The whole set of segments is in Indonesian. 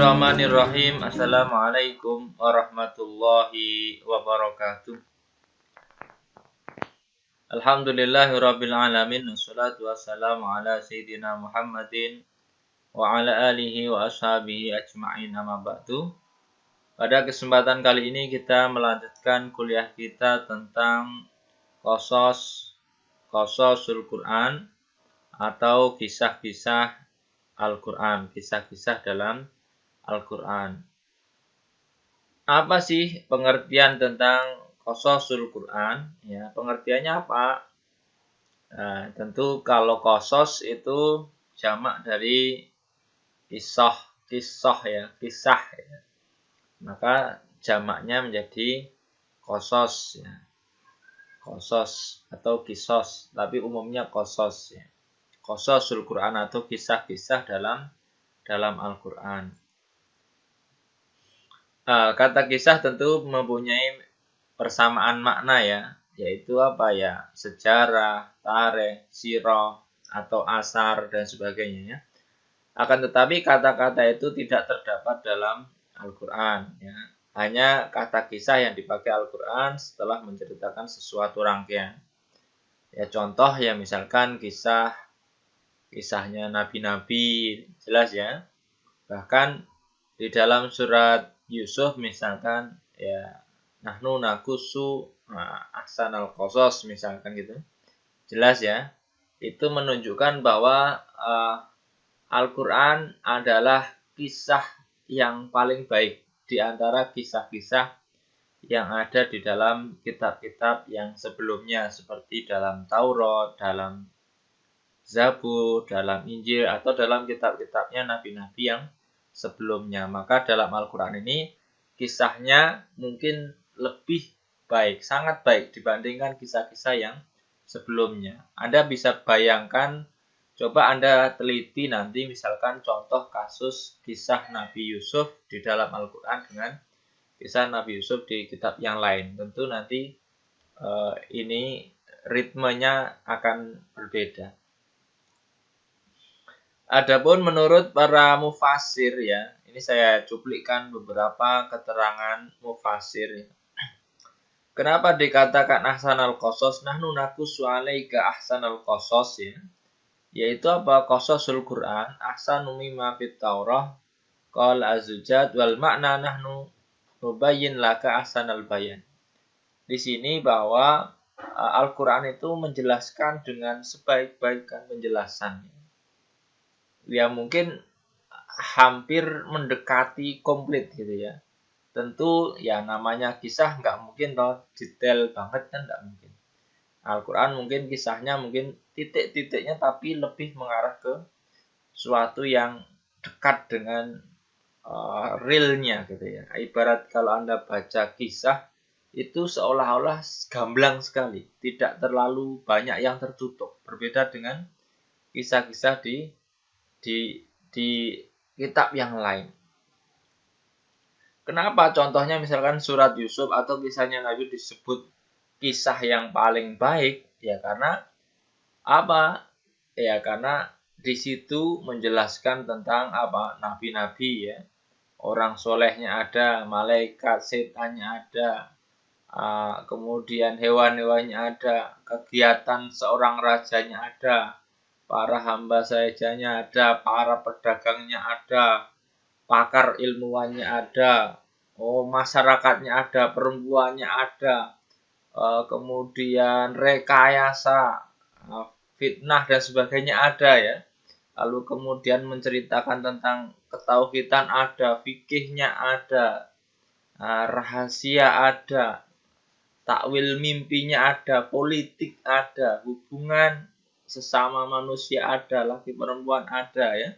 Bismillahirrahmanirrahim. Assalamualaikum warahmatullahi wabarakatuh. Alhamdulillahirabbil alamin. Wassalatu wassalamu ala sayyidina Muhammadin wa ala alihi wa ashabihi ajma'in, amma ba'du. Pada kesempatan kali ini kita melanjutkan kuliah kita tentang Qasasul Quran atau kisah-kisah Al-Quran, kisah-kisah dalam Al-Quran. Apa sih pengertian tentang Qasasul Quran? Ya, pengertiannya apa? Nah, tentu kalau qasas itu jamak dari kisah ya. Maka jamaknya menjadi qasas ya. Qasas atau kisos, tapi umumnya qasas ya. Qasasul Quran atau kisah-kisah dalam Al-Quran. Kata kisah tentu mempunyai persamaan makna ya, yaitu apa ya? Sejarah, tarikh, sirah, atau asar dan sebagainya ya. Akan tetapi kata-kata itu tidak terdapat dalam Al-Quran ya. Hanya kata kisah yang dipakai Al-Quran setelah menceritakan sesuatu rangkaian. Ya, contoh ya misalkan kisahnya nabi-nabi, jelas ya. Bahkan di dalam surat Yusuf misalkan ya, nahnu nakusu ahsanal qasas misalkan gitu. Jelas ya. Itu menunjukkan bahwa Al-Quran adalah kisah yang paling baik di antara kisah-kisah yang ada di dalam kitab-kitab yang sebelumnya, seperti dalam Taurat, dalam Zabur, dalam Injil, atau dalam kitab-kitabnya nabi-nabi yang sebelumnya. Maka dalam Al-Quran ini kisahnya mungkin lebih baik, sangat baik dibandingkan kisah-kisah yang sebelumnya. Anda bisa bayangkan, coba Anda teliti nanti misalkan contoh kasus kisah Nabi Yusuf di dalam Al-Quran dengan kisah Nabi Yusuf di kitab yang lain. Tentu nanti ini ritmenya akan berbeda. Adapun menurut para mufassir ya, ini saya cuplikkan beberapa keterangan mufassir ya. Kenapa dikatakan ahsanal qasas? Nahnu naqussu 'alaika ahsanal qasas ya. Yaitu apa? Qasasul Quran ahsanu mimma fit Taurah qala az-Zujjaj wal makna nahnu nubayyin laka ahsanal bayan. Di sini bahwa Al-Quran itu menjelaskan dengan sebaik-baik penjelasan. Ya mungkin hampir mendekati komplit gitu ya. Tentu ya namanya kisah nggak mungkin toh detail banget kan, nggak mungkin. Al-Quran mungkin kisahnya mungkin titik-titiknya tapi lebih mengarah ke suatu yang dekat dengan realnya gitu ya. Ibarat kalau Anda baca kisah itu seolah-olah gamblang sekali, tidak terlalu banyak yang tertutup. Berbeda dengan kisah-kisah di kitab yang lain. Kenapa contohnya misalkan surat Yusuf atau kisahnya Nabi disebut kisah yang paling baik? Ya karena apa? Ya karena di situ menjelaskan tentang apa? Nabi-nabi ya. Orang solehnya ada, malaikat, setannya ada, kemudian hewan-hewannya ada, kegiatan seorang rajanya ada, para hamba sahajanya ada, para pedagangnya ada, pakar ilmuwannya ada, masyarakatnya ada, perempuannya ada, kemudian rekayasa, fitnah dan sebagainya ada ya. Lalu kemudian menceritakan tentang ketauhidan ada, fikihnya ada, rahasia ada, takwil mimpinya ada, politik ada, hubungan sesama manusia ada, laki perempuan ada ya,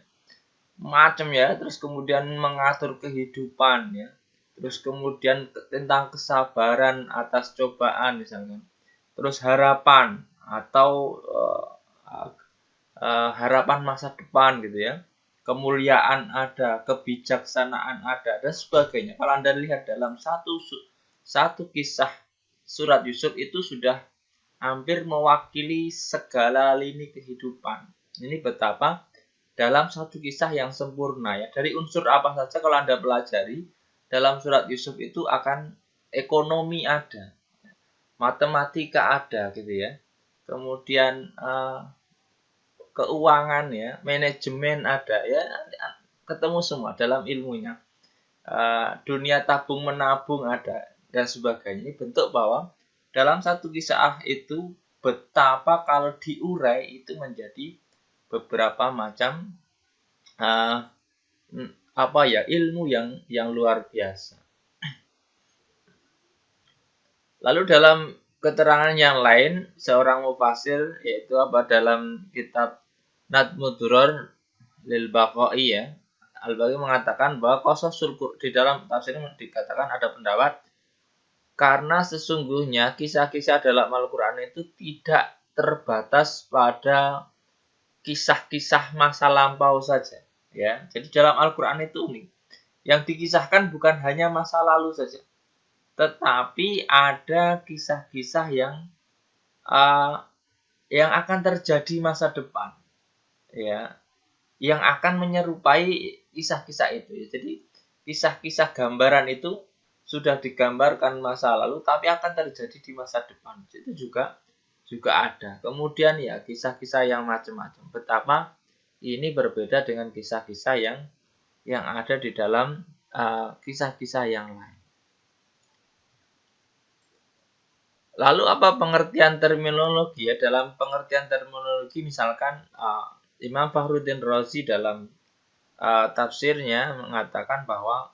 macam ya. Terus kemudian mengatur kehidupan ya, terus kemudian tentang kesabaran atas cobaan misalkan, terus harapan atau harapan masa depan gitu ya, kemuliaan ada, kebijaksanaan ada dan sebagainya. Kalau Anda lihat dalam satu kisah surat Yusuf itu sudah hampir mewakili segala lini kehidupan. Ini betapa dalam satu kisah yang sempurna ya. Dari unsur apa saja kalau Anda pelajari dalam surat Yusuf itu akan ekonomi ada, matematika ada gitu ya. Kemudian keuangan ya, manajemen ada ya, ketemu semua dalam ilmunya. Dunia tabung menabung ada dan sebagainya. Ini bentuk bahwa dalam satu kisah itu betapa kalau diurai itu menjadi beberapa macam ilmu yang luar biasa. Lalu dalam keterangan yang lain, seorang mufasir yaitu dalam kitab Nadmud Duror lil Baqai ya, Al-Baghawi mengatakan bahwa qasasul di dalam tafsir dikatakan ada pendapat karena sesungguhnya kisah-kisah dalam Al-Qur'an itu tidak terbatas pada kisah-kisah masa lampau saja ya. Jadi dalam Al-Qur'an itu unik. Yang dikisahkan bukan hanya masa lalu saja, tetapi ada kisah-kisah yang akan terjadi masa depan ya, yang akan menyerupai kisah-kisah itu ya. Jadi kisah-kisah gambaran itu sudah digambarkan masa lalu tapi akan terjadi di masa depan. Itu juga ada. Kemudian ya kisah-kisah yang macam-macam. Betapa ini berbeda dengan kisah-kisah yang ada di dalam kisah-kisah yang lain. Lalu apa pengertian terminologi ya? Dalam pengertian terminologi misalkan Imam Fakhruddin Razi dalam tafsirnya mengatakan bahwa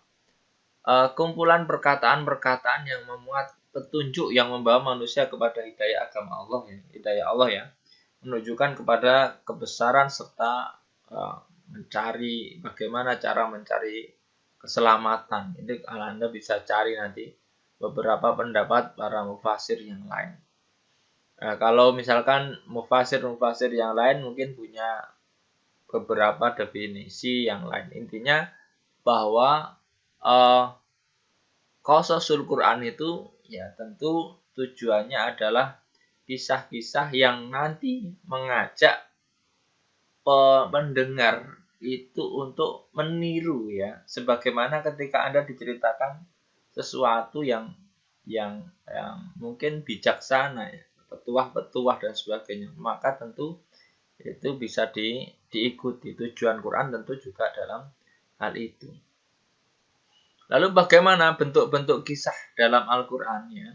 kumpulan perkataan-perkataan yang memuat petunjuk yang membawa manusia kepada hidayah agama Allah ya, hidayah Allah ya, menunjukkan kepada kebesaran serta mencari bagaimana cara mencari keselamatan. Ini Anda bisa cari nanti beberapa pendapat para mufasir yang lain. Kalau misalkan mufasir yang lain mungkin punya beberapa definisi yang lain. Intinya bahwa qasasul Quran itu ya tentu tujuannya adalah kisah-kisah yang nanti mengajak pendengar itu untuk meniru ya, sebagaimana ketika Anda diceritakan sesuatu yang mungkin bijaksana ya, petuah-petuah dan sebagainya, maka tentu itu bisa diikuti. Tujuan Quran tentu juga dalam hal itu. Lalu bagaimana bentuk-bentuk kisah dalam Al-Quran ya?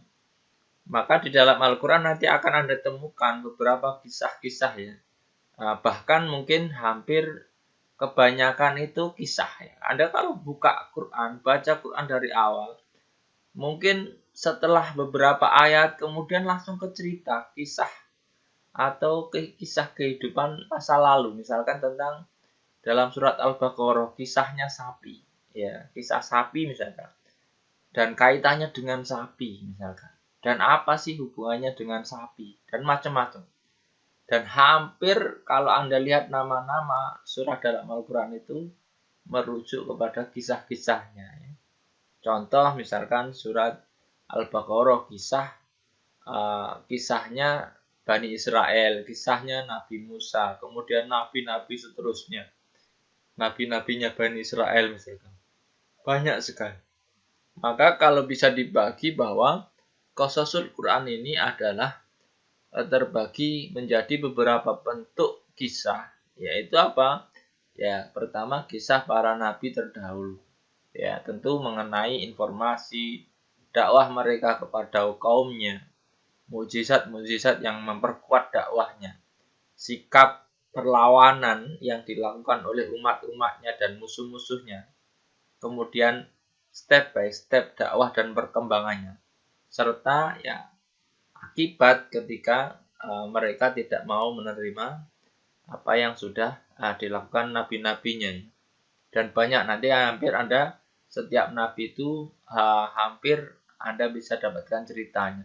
Maka di dalam Al-Quran nanti akan Anda temukan beberapa kisah-kisah ya. Bahkan mungkin hampir kebanyakan itu kisah ya. Anda kalau buka Quran, baca Quran dari awal, mungkin setelah beberapa ayat kemudian langsung ke cerita, kisah atau kisah kehidupan masa lalu, misalkan tentang dalam surat Al-Baqarah kisahnya sapi ya, kisah sapi misalkan, dan kaitannya dengan sapi misalkan, dan apa sih hubungannya dengan sapi dan macam-macam. Dan hampir kalau Anda lihat nama-nama surah dalam Al-Quran itu merujuk kepada kisah-kisahnya ya. Contoh misalkan surat Al-Baqarah kisahnya Bani Israel, kisahnya Nabi Musa, kemudian nabi-nabi seterusnya, nabi-nabinya Bani Israel misalkan. Banyak sekali. Maka kalau bisa dibagi bahwa qasasul Quran ini adalah terbagi menjadi beberapa bentuk kisah, yaitu apa? Ya, pertama kisah para nabi terdahulu. Ya, tentu mengenai informasi dakwah mereka kepada kaumnya, mukjizat-mukjizat yang memperkuat dakwahnya, sikap perlawanan yang dilakukan oleh umat-umatnya dan musuh-musuhnya, kemudian step by step dakwah dan perkembangannya, serta ya akibat ketika mereka tidak mau menerima apa yang sudah dilakukan nabi-nabinya. Dan banyak nanti hampir setiap nabi itu hampir Anda bisa dapatkan ceritanya.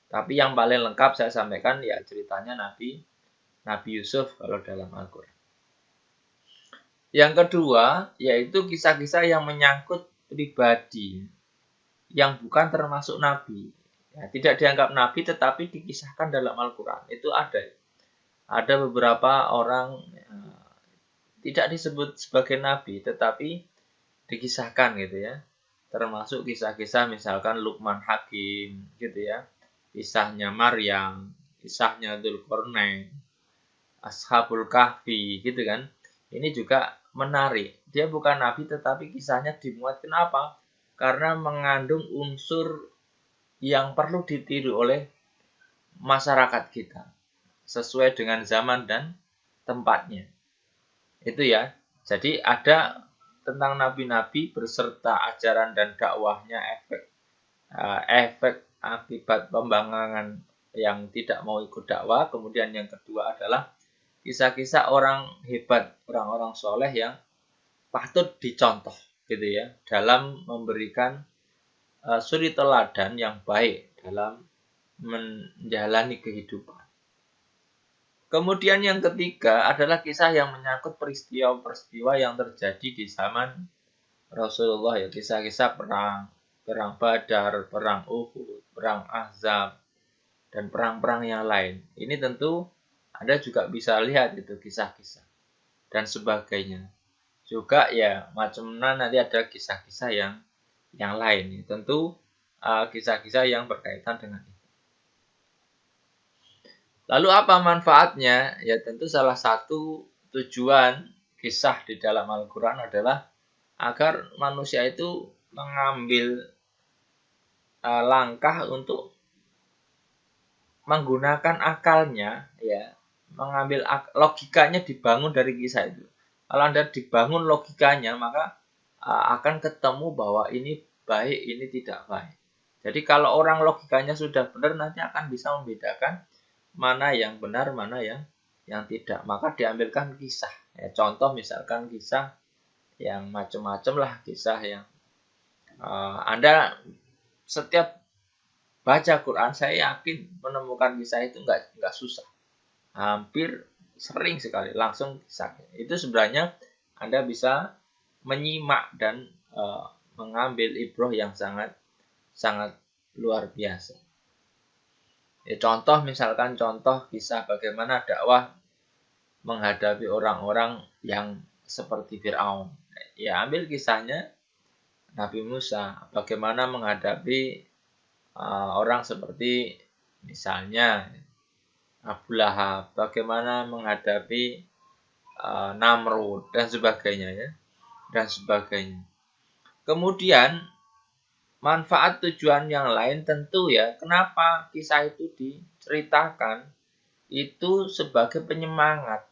Tapi yang paling lengkap saya sampaikan ya ceritanya Nabi Yusuf kalau dalam Al-Quran. Yang kedua yaitu kisah-kisah yang menyangkut pribadi yang bukan termasuk nabi. Ya, tidak dianggap nabi tetapi dikisahkan dalam Al-Quran. Itu ada beberapa orang tidak disebut sebagai nabi, tetapi dikisahkan gitu ya. Termasuk kisah-kisah misalkan Luqman Hakim gitu ya. Kisahnya Maryam, kisahnya Dzulqarnain, Ashabul Kahfi gitu kan. Ini juga menarik. Dia bukan nabi tetapi kisahnya dimuat. Kenapa? Karena mengandung unsur yang perlu ditiru oleh masyarakat kita sesuai dengan zaman dan tempatnya. Itu ya. Jadi ada tentang nabi-nabi beserta ajaran dan dakwahnya, efek akibat pembangkangan yang tidak mau ikut dakwah. Kemudian yang kedua adalah kisah-kisah orang hebat, orang-orang soleh yang patut dicontoh gitu ya, dalam memberikan suri teladan yang baik dalam menjalani kehidupan. Kemudian yang ketiga adalah kisah yang menyangkut peristiwa-peristiwa yang terjadi di zaman Rasulullah ya, kisah-kisah perang, perang Badar, perang Uhud, perang Ahzab, dan perang-perang yang lain. Ini tentu Anda juga bisa lihat itu kisah-kisah dan sebagainya. Juga ya macamnya nanti ada kisah-kisah yang lain. Tentu kisah-kisah yang berkaitan dengan itu. Lalu apa manfaatnya? Ya tentu salah satu tujuan kisah di dalam Al-Quran adalah agar manusia itu mengambil langkah untuk menggunakan akalnya, ya, mengambil logikanya dibangun dari kisah itu. Kalau Anda dibangun logikanya, maka akan ketemu bahwa ini baik, ini tidak baik. Jadi kalau orang logikanya sudah benar, nanti akan bisa membedakan mana yang benar, mana yang tidak. Maka diambilkan kisah. Ya, contoh misalkan kisah yang macam-macam lah, kisah yang Anda setiap baca Quran, saya yakin menemukan kisah itu nggak susah. Hampir sering sekali langsung kisah. Itu sebenarnya Anda bisa menyimak dan mengambil ibroh yang sangat luar biasa. Ya, contoh misalkan contoh kisah bagaimana dakwah menghadapi orang-orang yang seperti Fir'aun. Ya, ambil kisahnya Nabi Musa, bagaimana menghadapi orang seperti misalnya Abu Lahab, bagaimana menghadapi Namrud dan sebagainya ya, dan sebagainya. Kemudian manfaat tujuan yang lain tentu ya, kenapa kisah itu diceritakan itu sebagai penyemangat.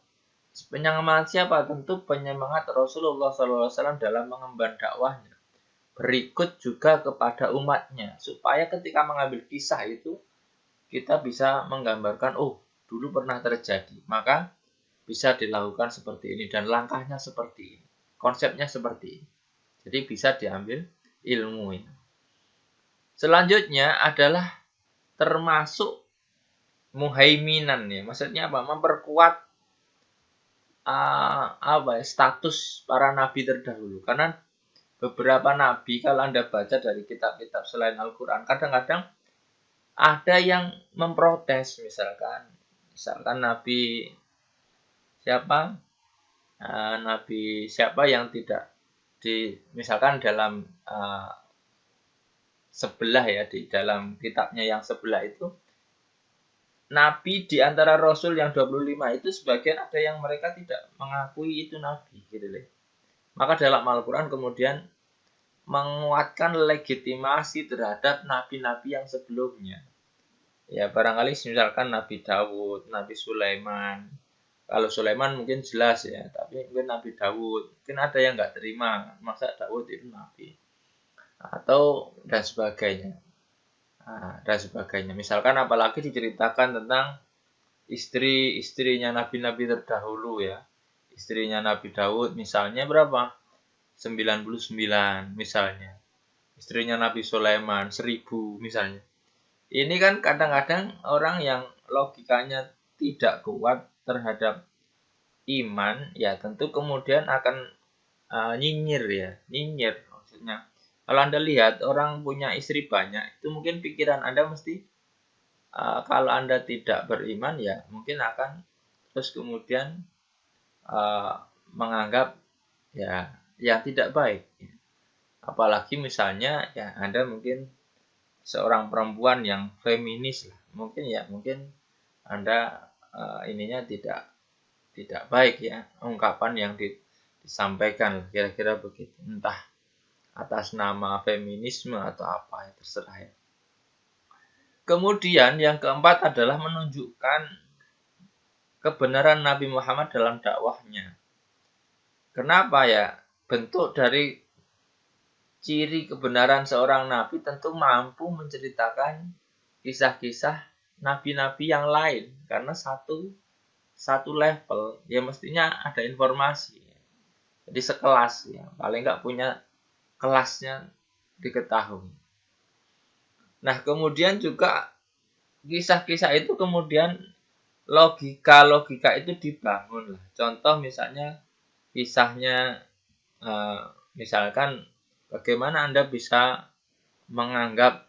Penyemangat siapa? Tentu penyemangat Rasulullah SAW dalam mengemban dakwahnya. Berikut juga kepada umatnya, supaya ketika mengambil kisah itu kita bisa menggambarkan, oh dulu pernah terjadi, maka bisa dilakukan seperti ini dan langkahnya seperti ini, konsepnya seperti ini. Jadi bisa diambil ilmu ini. Selanjutnya adalah termasuk muhaiminan ya, maksudnya apa? Memperkuat status para nabi terdahulu. Karena beberapa nabi kalau Anda baca dari kitab-kitab selain Al-Quran, kadang-kadang ada yang memprotes, misalkan nabi siapa? Nabi siapa yang tidak misalkan dalam sebelah ya, di dalam kitabnya yang sebelah itu, nabi di antara rasul yang 25 itu sebagian ada yang mereka tidak mengakui itu nabi gitu loh. Maka dalam Al-Quran kemudian menguatkan legitimasi terhadap nabi-nabi yang sebelumnya. Ya barangkali misalkan Nabi Dawud, Nabi Sulaiman. Kalau Sulaiman mungkin jelas ya, tapi mungkin Nabi Dawud, mungkin ada yang nggak terima, masa Dawud itu nabi. Atau dan sebagainya. Dan sebagainya. Misalkan apalagi diceritakan tentang istrinya nabi-nabi terdahulu ya. Istrinya Nabi Dawud misalnya berapa? 99 misalnya. Istrinya Nabi Sulaiman 1000 misalnya. Ini kan kadang-kadang orang yang logikanya tidak kuat terhadap iman, ya tentu kemudian akan nyinyir maksudnya. Kalau Anda lihat orang punya istri banyak, itu mungkin pikiran Anda mesti kalau Anda tidak beriman ya mungkin akan terus kemudian menganggap ya yang tidak baik. Apalagi misalnya ya Anda mungkin seorang perempuan yang feminis lah. Mungkin Anda ininya tidak baik ya, ungkapan yang disampaikan kira-kira begitu. Entah atas nama feminisme atau apa ya, terserah ya. Kemudian yang keempat adalah menunjukkan kebenaran Nabi Muhammad dalam dakwahnya. Kenapa ya? Bentuk dari ciri kebenaran seorang nabi tentu mampu menceritakan kisah-kisah nabi-nabi yang lain, karena satu level ya mestinya ada informasi. Jadi sekelas ya, paling nggak punya kelasnya diketahui. Nah, kemudian juga kisah-kisah itu kemudian logika itu dibangun lah. Contoh misalnya kisahnya misalkan bagaimana Anda bisa menganggap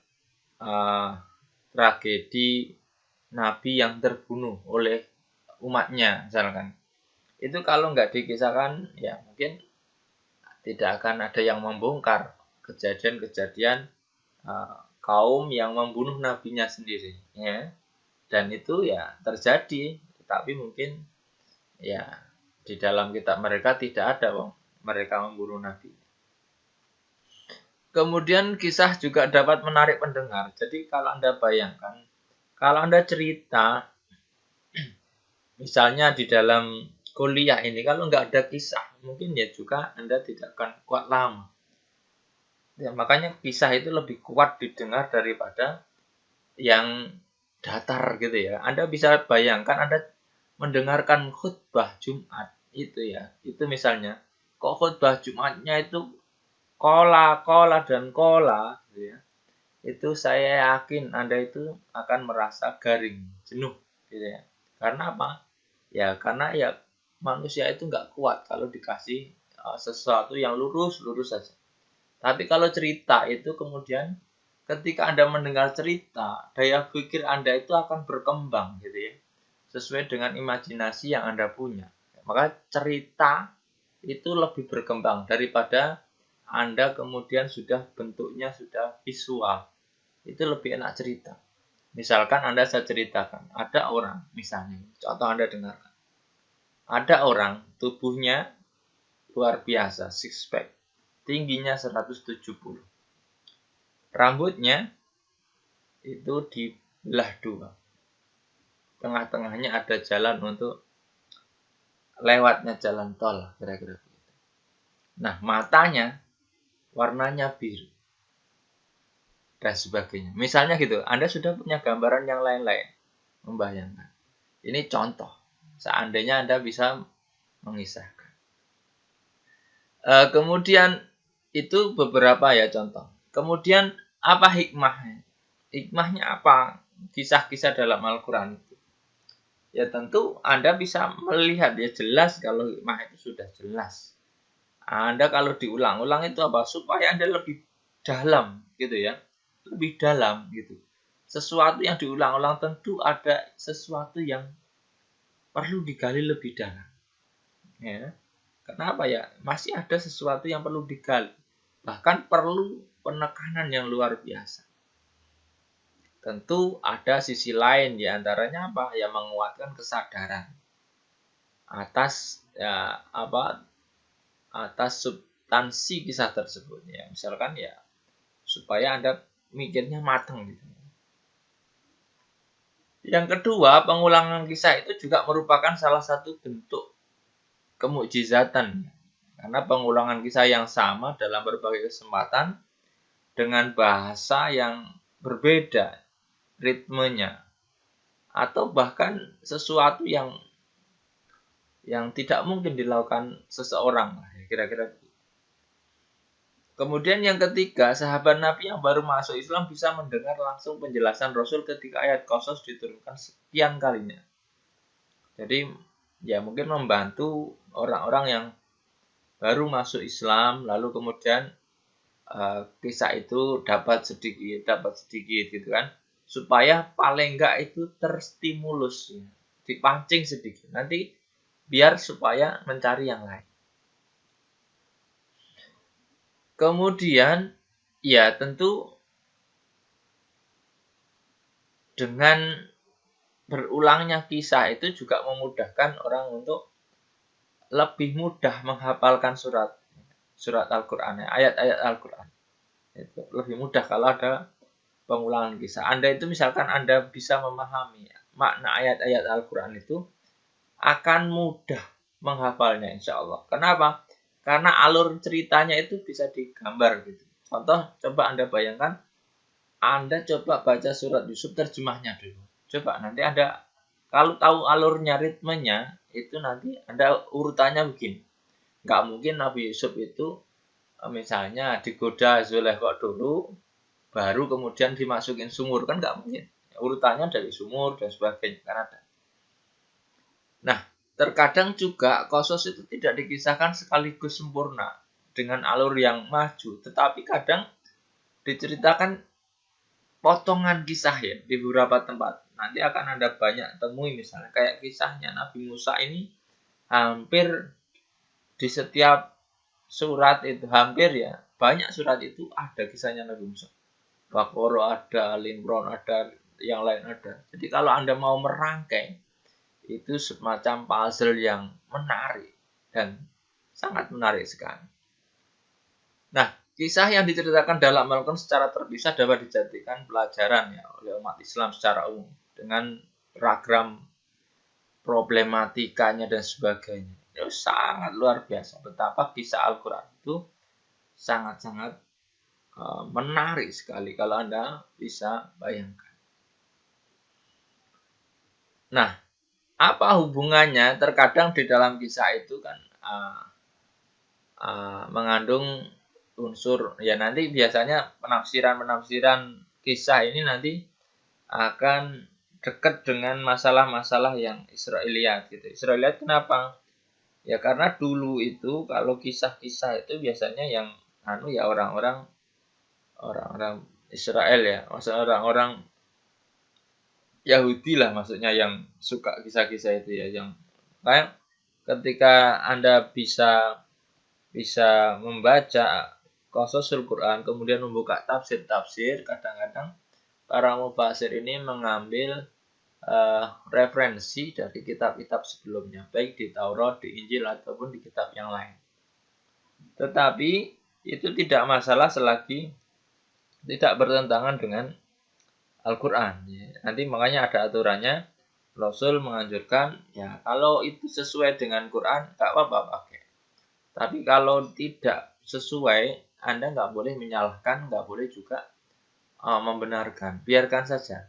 tragedi Nabi yang terbunuh oleh umatnya misalkan. Itu kalau nggak dikisahkan ya mungkin tidak akan ada yang membongkar kejadian-kejadian kaum yang membunuh nabinya sendiri ya. Dan itu ya terjadi, tapi mungkin ya di dalam kitab mereka tidak ada mereka membunuh nabi. Kemudian kisah juga dapat menarik pendengar. Jadi kalau Anda bayangkan, kalau Anda cerita misalnya di dalam kuliah ini, kalau nggak ada kisah, mungkin ya juga Anda tidak akan kuat lama. Ya, makanya kisah itu lebih kuat didengar daripada yang datar gitu ya. Anda bisa bayangkan Anda mendengarkan khutbah Jumat itu ya. Itu misalnya, kok khutbah Jumatnya itu kola dan kola gitu ya. Itu saya yakin Anda itu akan merasa garing, jenuh gitu ya. Karena apa? Ya karena ya manusia itu nggak kuat kalau dikasih sesuatu yang lurus saja. Tapi kalau cerita itu kemudian ketika Anda mendengar cerita, daya pikir Anda itu akan berkembang gitu ya. Sesuai dengan imajinasi yang Anda punya. Maka cerita itu lebih berkembang daripada Anda kemudian sudah bentuknya sudah visual. Itu lebih enak cerita. Misalkan Anda saya ceritakan, ada orang misalnya, contoh Anda dengarkan. Ada orang tubuhnya luar biasa, six pack. Tingginya 170. Rambutnya itu dibelah dua. Tengah-tengahnya ada jalan untuk lewatnya jalan tol, kira-kira begitu. Nah, matanya warnanya biru. Dan sebagainya. Misalnya gitu, Anda sudah punya gambaran yang lain-lain. Membayangkan. Ini contoh. Seandainya Anda bisa mengisahkan. Kemudian itu beberapa ya contoh. Kemudian apa hikmahnya? Hikmahnya apa? Kisah-kisah dalam Al-Quran itu. Ya tentu Anda bisa melihat ya jelas kalau hikmah itu sudah jelas. Anda kalau diulang-ulang itu apa? Supaya Anda lebih dalam gitu ya. Lebih dalam gitu. Sesuatu yang diulang-ulang tentu ada sesuatu yang perlu digali lebih dalam. Ya. Kenapa ya? Masih ada sesuatu yang perlu digali. Bahkan perlu penekanan yang luar biasa. Tentu ada sisi lain di antaranya apa? Ya menguatkan kesadaran atas atas substansi kisah tersebut ya. Misalkan ya supaya Anda mikirnya matang gitu. Yang kedua, pengulangan kisah itu juga merupakan salah satu bentuk kemukjizatan. Karena pengulangan kisah yang sama dalam berbagai kesempatan dengan bahasa yang berbeda ritmenya atau bahkan sesuatu yang tidak mungkin dilakukan seseorang kira-kira. Kemudian yang ketiga, sahabat Nabi yang baru masuk Islam bisa mendengar langsung penjelasan Rasul ketika ayat Qasas diturunkan sekian kalinya. Jadi ya mungkin membantu orang-orang yang baru masuk Islam lalu kemudian kisah itu dapat sedikit gitu kan, supaya paling enggak itu terstimulus, dipancing sedikit nanti biar supaya mencari yang lain. Kemudian ya tentu dengan berulangnya kisah itu juga memudahkan orang untuk lebih mudah menghafalkan surat Al-Qur'an, ayat-ayat Al-Qur'an. Itu lebih mudah kalau ada pengulangan kisah. Anda itu misalkan Anda bisa memahami makna ayat-ayat Al-Qur'an itu akan mudah menghafalnya insya Allah. Kenapa? Karena alur ceritanya itu bisa digambar gitu. Contoh, coba Anda bayangkan, Anda coba baca surat Yusuf terjemahnya dulu. Coba nanti Anda kalau tahu alurnya, ritmenya, itu nanti Anda urutannya begini. Nggak mungkin Nabi Yusuf itu misalnya digoda Zulaikha dulu, baru kemudian dimasukin sumur, kan nggak mungkin. Urutannya dari sumur dan sebagainya kan ada. Nah, terkadang juga Qasas itu tidak dikisahkan sekaligus sempurna dengan alur yang maju, tetapi kadang diceritakan potongan kisah ya di beberapa tempat. Nanti akan Anda banyak temui misalnya kayak kisahnya Nabi Musa ini hampir di setiap surat itu hampir ya banyak surat itu ada kisahnya Nabi Musa. Baqarah ada, Al-Imran ada, yang lain ada. Jadi kalau Anda mau merangkai itu semacam puzzle yang menarik dan sangat menarik sekali. Nah, kisah yang diceritakan dalam Al-Quran secara terpisah dapat dijadikan pelajaran ya oleh umat Islam secara umum dengan ragam problematikanya dan sebagainya. Itu sangat luar biasa betapa kisah Al-Quran itu sangat-sangat menarik sekali kalau Anda bisa bayangkan. Nah, apa hubungannya? Terkadang di dalam kisah itu kan mengandung unsur ya nanti biasanya penafsiran kisah ini nanti akan dekat dengan masalah-masalah yang Israiliyat gitu. Israiliyat kenapa? Ya karena dulu itu kalau kisah-kisah itu biasanya yang ya orang-orang Israel ya, maksudnya orang-orang Yahudi lah maksudnya yang suka kisah-kisah itu ya, yang kayak ketika Anda bisa membaca Qasasul Quran kemudian membuka tafsir-tafsir, kadang-kadang para mufasir ini mengambil referensi dari kitab-kitab sebelumnya, baik di Taurat, di Injil ataupun di kitab yang lain. Tetapi itu tidak masalah selagi tidak bertentangan dengan Al-Quran. Ya. Nanti makanya ada aturannya, Rasul menganjurkan, ya kalau itu sesuai dengan Quran, nggak apa-apa pakai. Tapi kalau tidak sesuai, Anda nggak boleh menyalahkan, nggak boleh juga membenarkan. Biarkan saja.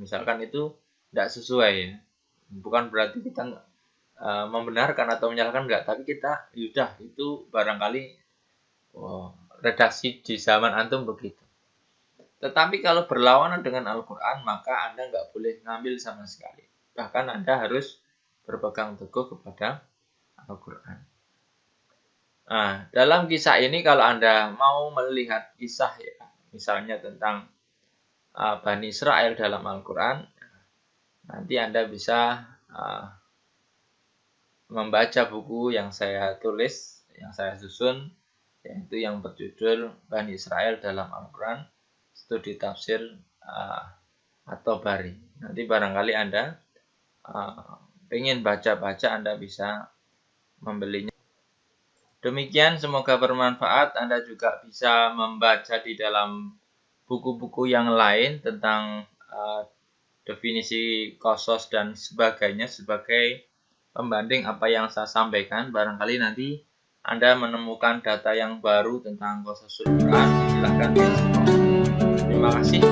Misalkan itu tidak sesuai, ya. Bukan berarti kita membenarkan atau menyalahkan, nggak. Tapi kita, yaudah, itu barangkali redaksi di zaman antum begitu. Tetapi kalau berlawanan dengan Al-Quran, maka Anda nggak boleh ngambil sama sekali. Bahkan Anda harus berpegang teguh kepada Al-Quran. Nah, dalam kisah ini kalau Anda mau melihat kisah ya, misalnya tentang Bani Israel dalam Al-Quran, nanti Anda bisa membaca buku yang saya tulis, yang saya susun, yaitu yang berjudul Bani Israel dalam Al-Quran, studi tafsir At-Tabari. Nanti barangkali Anda ingin baca-baca, Anda bisa membelinya. Demikian, semoga bermanfaat. Anda juga bisa membaca di dalam buku-buku yang lain tentang definisi Qasas dan sebagainya sebagai pembanding apa yang saya sampaikan. Barangkali nanti Anda menemukan data yang baru tentang Qasasul Quran. Silahkan di-explore. Terima kasih.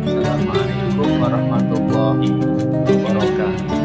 Assalamualaikum warahmatullahi wabarakatuh.